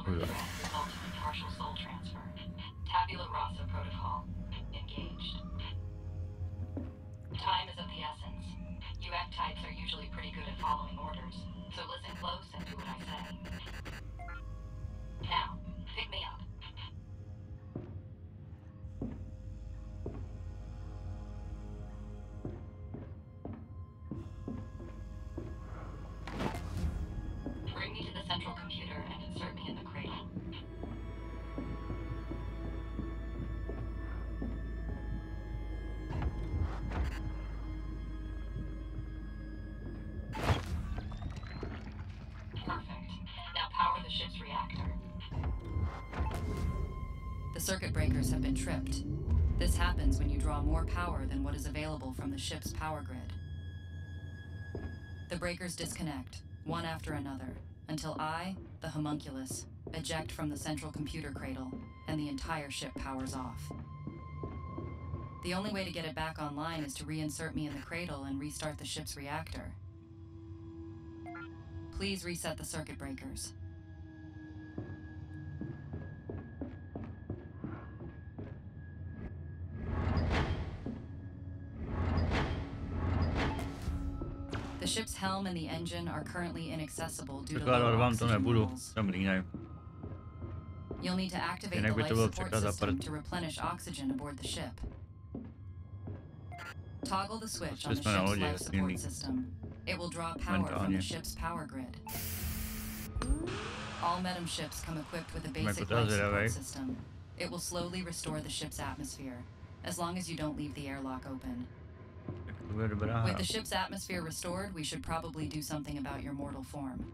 Stolen threat resulted in partial soul transfer. Tabula rasa protocol engaged. Time is of the essence. You act types are usually pretty good at following orders, so listen close and do what I say. Now, pick me up. Bring me to the central computer and insert me in the cradle. Perfect. Now power the ship's reactor. The circuit breakers have been tripped. This happens when you draw more power than what is available from the ship's power grid. The breakers disconnect, one after another, until I, the homunculus, eject from the central computer cradle, and the entire ship powers off. The only way to get it back online is to reinsert me in the cradle and restart the ship's reactor. Please reset the circuit breakers. The ship's helm and the engine are currently inaccessible due to low oxygen levels. You'll need to activate the life support system to replenish oxygen aboard the ship. Toggle the switch on the ship's life support system. It will draw power from the ship's power grid. All Medem ships come equipped with a basic life support system. It will slowly restore the ship's atmosphere, as long as you don't leave the airlock open. With the ship's atmosphere restored, we should probably do something about your mortal form.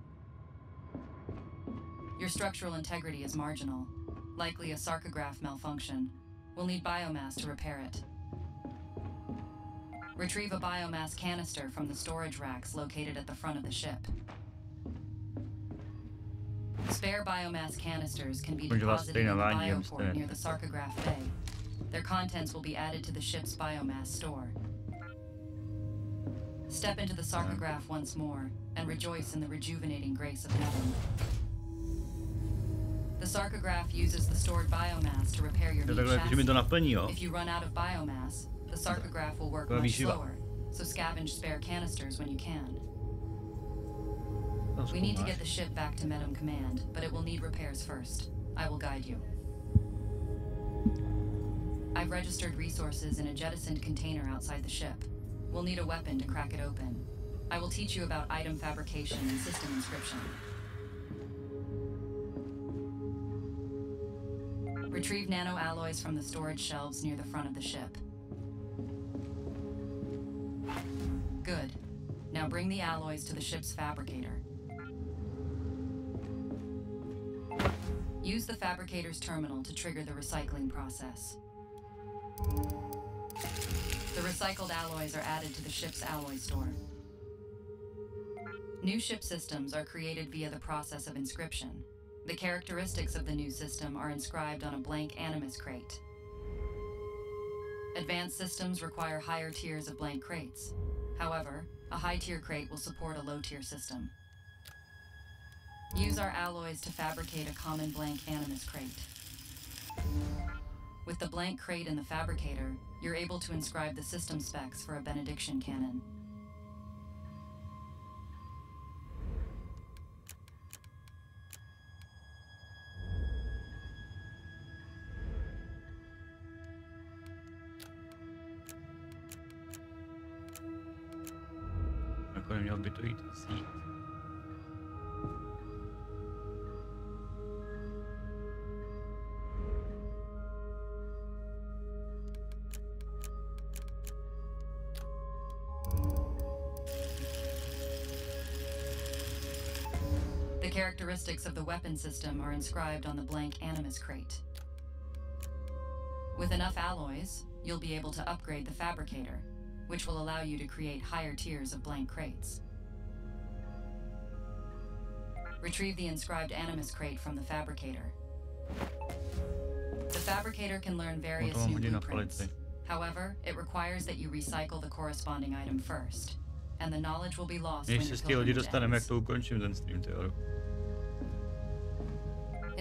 Your structural integrity is marginal, likely a sarcograph malfunction. We'll need biomass to repair it. Retrieve a biomass canister from the storage racks located at the front of the ship. Spare biomass canisters can be deposited in the bioport near the sarcograph bay. Their contents will be added to the ship's biomass store. Step into the sarcograph once more and rejoice in the rejuvenating grace of Medem. The sarcograph uses the stored biomass to repair your meat chassis. If you run out of biomass, the sarcograph will work much slower, so scavenge spare canisters when you can. We need to get the ship back to Medem Command, but it will need repairs first. I will guide you. I've registered resources in a jettisoned container outside the ship. We'll need a weapon to crack it open. I will teach you about item fabrication and system inscription. Retrieve nanoalloys from the storage shelves near the front of the ship. Good. Now bring the alloys to the ship's fabricator. Use the fabricator's terminal to trigger the recycling process. The recycled alloys are added to the ship's alloy store. New ship systems are created via the process of inscription. The characteristics of the new system are inscribed on a blank animus crate. Advanced systems require higher tiers of blank crates. However, a high-tier crate will support a low-tier system. Use our alloys to fabricate a common blank animus crate. With the blank crate in the fabricator, you're able to inscribe the system specs for a benediction cannon. Měl by to jít vzít. The characteristics of the weapon system are inscribed on the blank animus crate. With enough alloys, you'll be able to upgrade the fabricator, which will allow you to create higher tiers of blank crates. Retrieve the inscribed animus crate from the fabricator. The fabricator can learn various new blueprints. However, it requires that you recycle the corresponding item first, and the knowledge will be lost when your pilgrimage ends.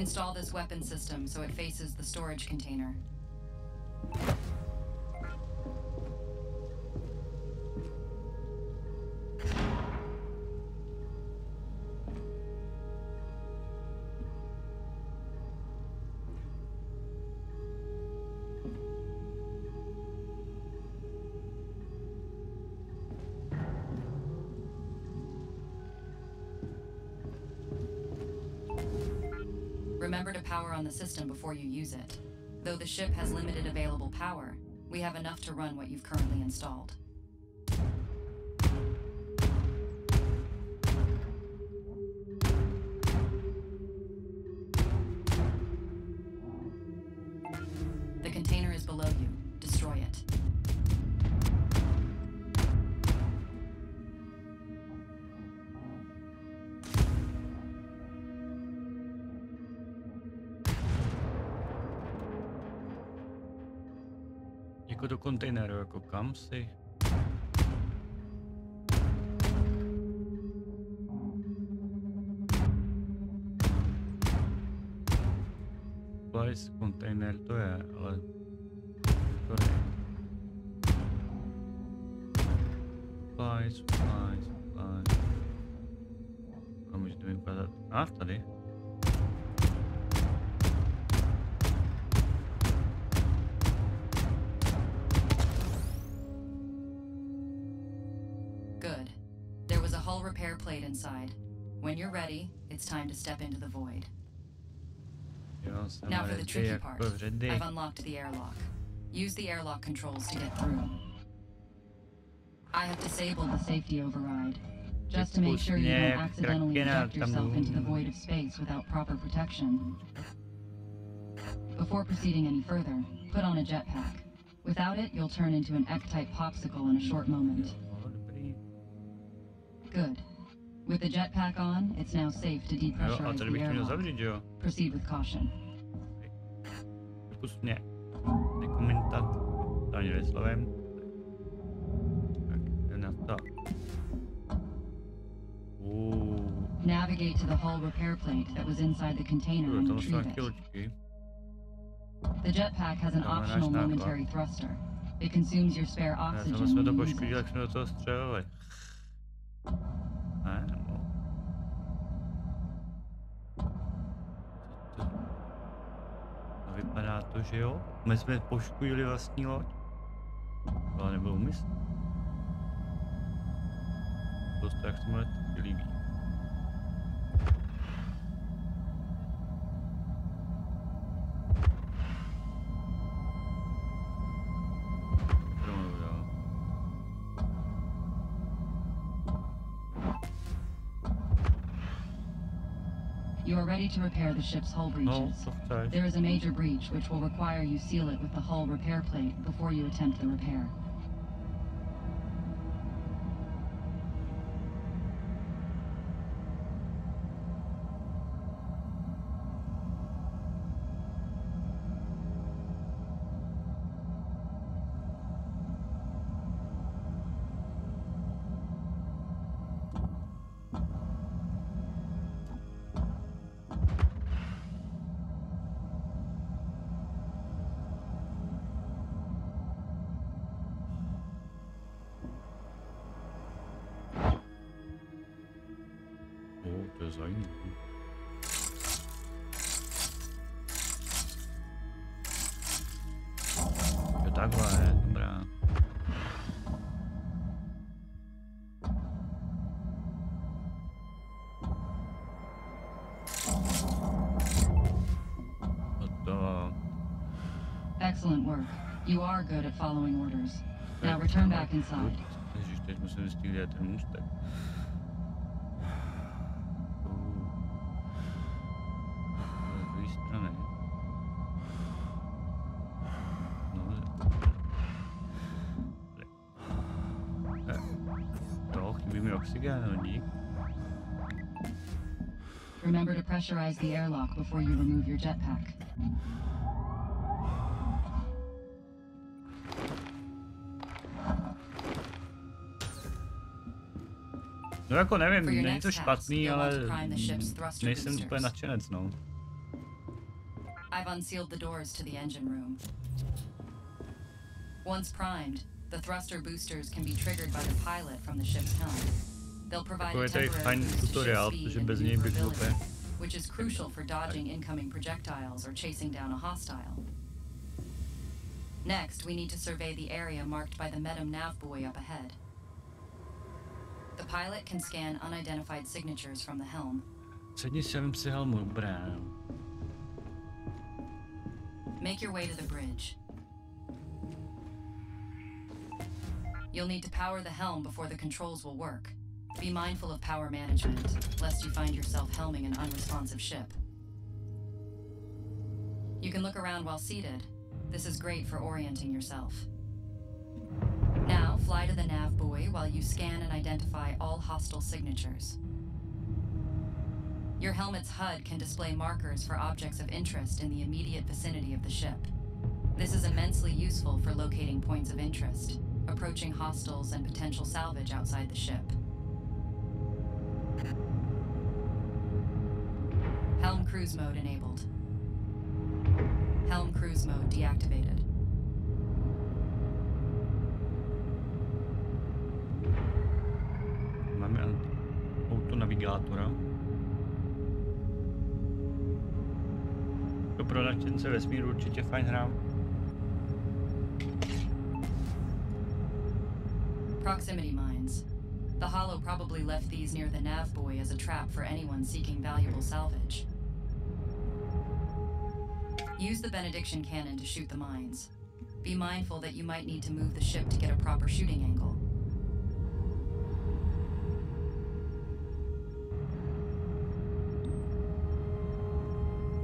Install this weapon system so it faces the storage container. Remember to power on the system before you use it. Though the ship has limited available power, we have enough to run what you've currently installed. The container is below you. Destroy it. Jako do kontejneru, jako kam si? Place kontejner to je, ale to ne. Place. A můžete mi ukázat? A tady. Good. There was a hull repair plate inside. When you're ready, it's time to step into the void. Now for the tricky part. I've unlocked the airlock. Use the airlock controls to get through. I have disabled the safety override, just to make sure you don't accidentally eject yourself into the void of space without proper protection. Before proceeding any further, put on a jetpack. Without it, you'll turn into an Ek-type popsicle in a short moment. Good. With the jetpack on, it's now safe to depressurize the airlock. Proceed with caution. Zkus mě nekomentat ani slovem. Tak, jdem na to. Navigate to the hull repair plate that was inside the container and retrieve it. The jetpack has an optional momentary thruster. It consumes your spare oxygen when you use it. Jak jsme do toho střelili. Ne, nebo... To vypadá to, že jo? My jsme poškodili vlastní loď. To ale nebyl úmysl. Prostě jak se mu to líbí. You are ready to repair the ship's hull breaches. There is a major breach which will require you seal it with the hull repair plate before you attempt the repair. Jo, takhle, dobrá. Excellent work. You are good at following orders. Now return back inside. Ježiš, teď musím zjistit, kde je ten můstek. Remember to pressurize the airlock before you remove your jetpack. No jako nevím, není to špatný, ale nejsem úplně nadšenec, no. I've unsealed the doors to the engine room. Once primed, the thruster boosters can be triggered by the pilot from the ship's helm. They'll provide a temporary boost to ship speed and maneuverability, which is crucial for dodging incoming projectiles or chasing down a hostile. Next, we need to survey the area marked by the Medem nav buoy up ahead. The pilot can scan unidentified signatures from the helm. Make your way to the bridge. You'll need to power the helm before the controls will work. Be mindful of power management, lest you find yourself helming an unresponsive ship. You can look around while seated. This is great for orienting yourself. Now, fly to the nav buoy while you scan and identify all hostile signatures. Your helmet's HUD can display markers for objects of interest in the immediate vicinity of the ship. This is immensely useful for locating points of interest, approaching hostiles and potential salvage outside the ship. Helm cruise mode enabled. Helm cruise mode deactivated. Máme autonavigátora. To pro nadšence vesmíru určitě fajn hra. Proximity mines. The Hollow probably left these near the nav buoy as a trap for anyone seeking valuable salvage. Use the benediction cannon to shoot the mines. Be mindful that you might need to move the ship to get a proper shooting angle.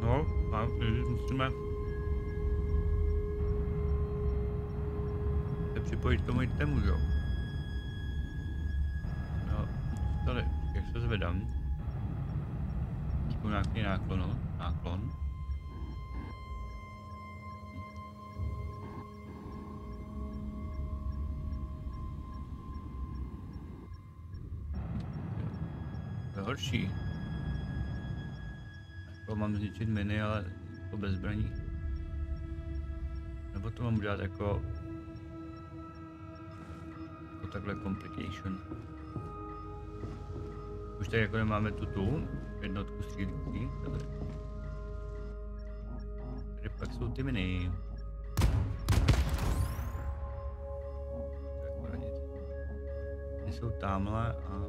No, a musíme se připojit k tomu itemu, jo? No, tady, jak se zvedám. Díku nějaký náklon. To je horší. Jako mám zničit miny, ale jako bez zbraní. Nebo to mám udělat jako takhle complication. Už tak jako nemáme tu jednotku střílící. Tady pak jsou ty miny. Ty jsou tamhle a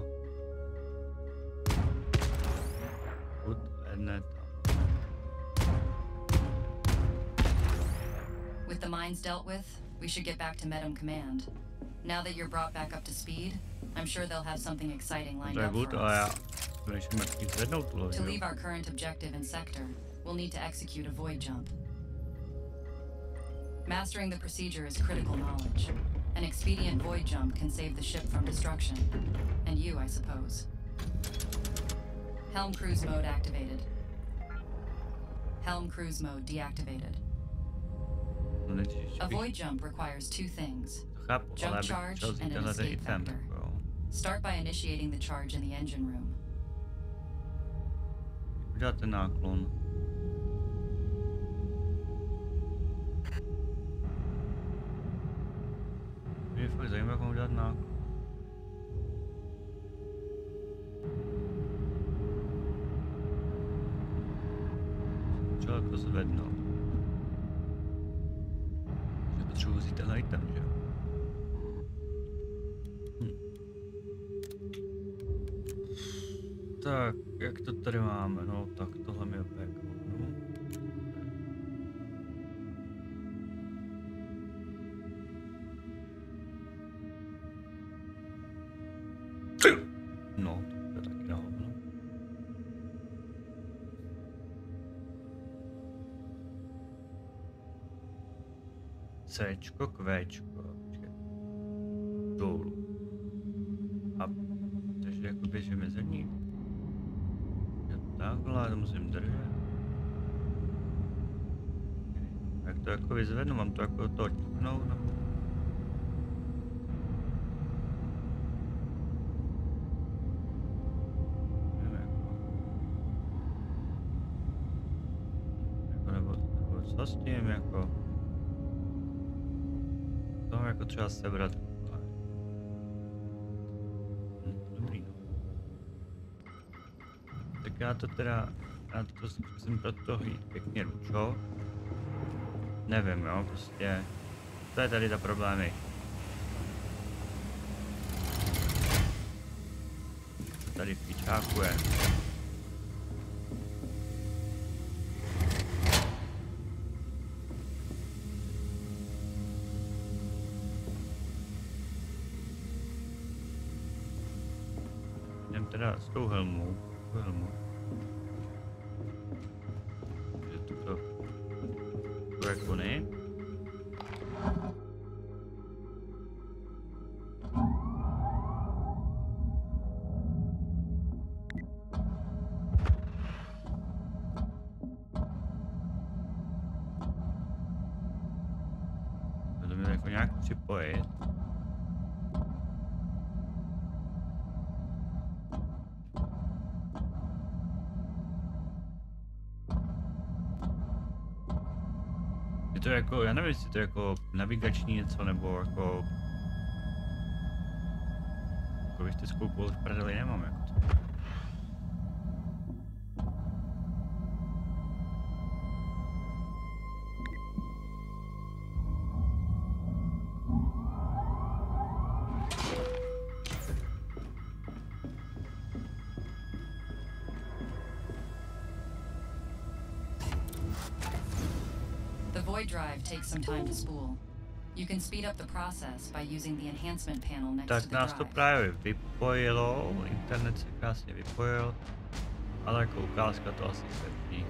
With the mines dealt with, we should get back to Medem Command. Now that you're brought back up to speed, I'm sure they'll have something exciting lined up for us. To leave our current objective in sector, we'll need to execute a void jump. Mastering the procedure is critical knowledge. An expedient void jump can save the ship from destruction. And you, I suppose. Helm cruise mode activated. Helm cruise mode deactivated. A void jump requires two things: jump charge and an escape vector. Start by initiating the charge in the engine room. Udělat ten náklon. Mě fakt zajímá, jak mám udělat náklon. Třeba to zvednout. Že potřebuji vzít tenhle item, že jo? Tak, jak to tady máme? No, tak tohle mi opět kouknu. No, to je taky na hovno. Cčko, Kvéčko, dolů. A takže jako běží mezení. Takhle, to musím držet. Jak to jako vyzvednu, mám to jako to ťuknout, nebo? Nevím, jako nebo s tím jako... To jako třeba sebrat. Dobrý no. Tak já to zkusím pro to jít pěkně ručou. Nevím jo, prostě... To je tady ta problémy. Tady píčákuje. Jdem teda s tou helmou. Takže tuto jako ne. To mě jako nějak připojit. Je to jako, já nevím, jestli to je jako navigační něco, nebo jako vyštěskou půl v prdeli nemám jako to. The void drive takes some time to spool. You can speed up the process by using the enhancement panel next to Tak the nás to drive. právě vypojilo, internet se krásně vypojil, ale jako ukázka to asi stačí.